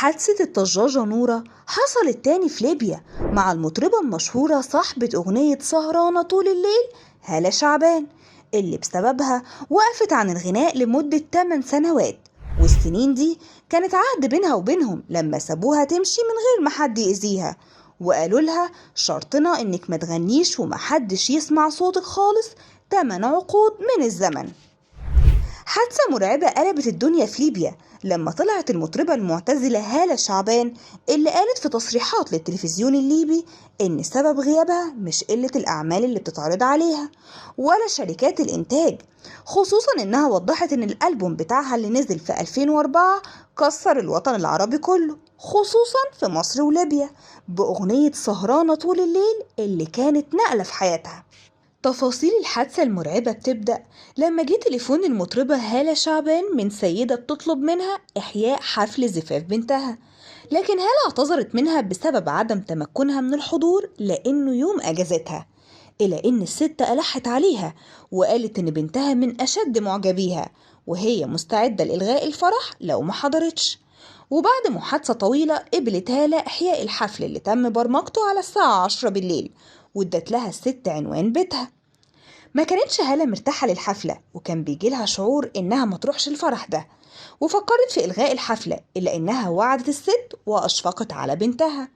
حادثة الطجاجة نورة حصلت تاني في ليبيا مع المطربة المشهورة صاحبة أغنية سهرانة طول الليل هالة شعبان، اللي بسببها وقفت عن الغناء لمدة 8 سنوات. والسنين دي كانت عهد بينها وبينهم لما سابوها تمشي من غير ما حد يأذيها، وقالوا لها شرطنا إنك ما تغنيش ومحدش يسمع صوتك خالص 8 عقود من الزمن. حادثة مرعبة قلبت الدنيا في ليبيا لما طلعت المطربة المعتزلة هالة شعبان، اللي قالت في تصريحات للتلفزيون الليبي إن سبب غيابها مش قلة الأعمال اللي بتتعرض عليها ولا شركات الإنتاج، خصوصا إنها وضحت إن الألبوم بتاعها اللي نزل في 2004 كسر الوطن العربي كله خصوصا في مصر وليبيا بأغنية سهرانة طول الليل اللي كانت نقلة في حياتها. تفاصيل الحادثة المرعبة بتبدأ لما جه تليفون المطربة هالة شعبان من سيدة بتطلب منها إحياء حفل زفاف بنتها، لكن هالة اعتذرت منها بسبب عدم تمكنها من الحضور لأنه يوم أجازتها، إلى إن الست ألحت عليها وقالت إن بنتها من أشد معجبيها وهي مستعدة لإلغاء الفرح لو ما حضرتش. وبعد محادثة طويلة قبلت هالة إحياء الحفل اللي تم برمجته على الساعة 10 بالليل، وادت لها الست عنوان بيتها. ما كانتش هالة مرتاحة للحفلة وكان بيجيلها شعور إنها ما تروحش الفرح ده، وفكرت في إلغاء الحفلة إلا إنها وعدت الست وأشفقت على بنتها،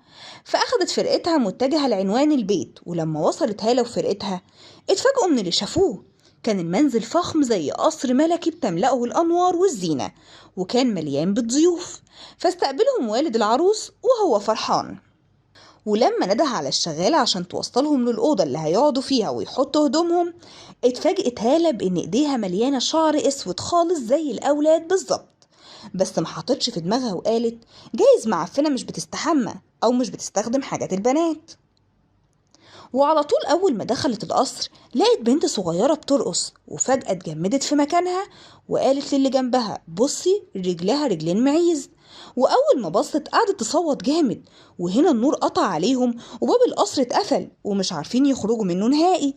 فأخدت فرقتها متجهة لعنوان البيت. ولما وصلت هالة وفرقتها اتفاجئوا من اللي شافوه، كان المنزل فخم زي قصر ملكي بتملأه الأنوار والزينة، وكان مليان بالضيوف، فاستقبلهم والد العروس وهو فرحان. ولما نده على الشغالة عشان توصلهم للأوضة اللي هيقعدوا فيها ويحطوا هدومهم، اتفاجئت هالة بإن إيديها مليانة شعر أسود خالص زي الأولاد بالظبط، بس ما حطتش في دماغها وقالت جايز معفنة مش بتستحمى أو مش بتستخدم حاجات البنات. وعلى طول أول ما دخلت القصر لقت بنت صغيرة بترقص، وفجأة اتجمدت في مكانها وقالت للي جنبها بصي رجلها رجلين معيز. وأول ما بصت قعدت تصوت جامد، وهنا النور قطع عليهم وباب القصر اتقفل ومش عارفين يخرجوا منه نهائي.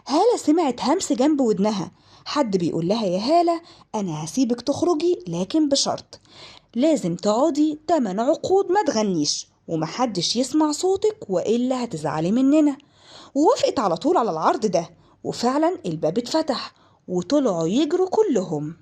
هالة سمعت همس جنب ودنها، حد بيقول لها يا هالة أنا هسيبك تخرجي لكن بشرط لازم تقعدي 8 عقود ما تغنيش ومحدش يسمع صوتك وإلا هتزعلي مننا. ووافقت على طول على العرض ده، وفعلا الباب اتفتح وطلعوا يجروا كلهم.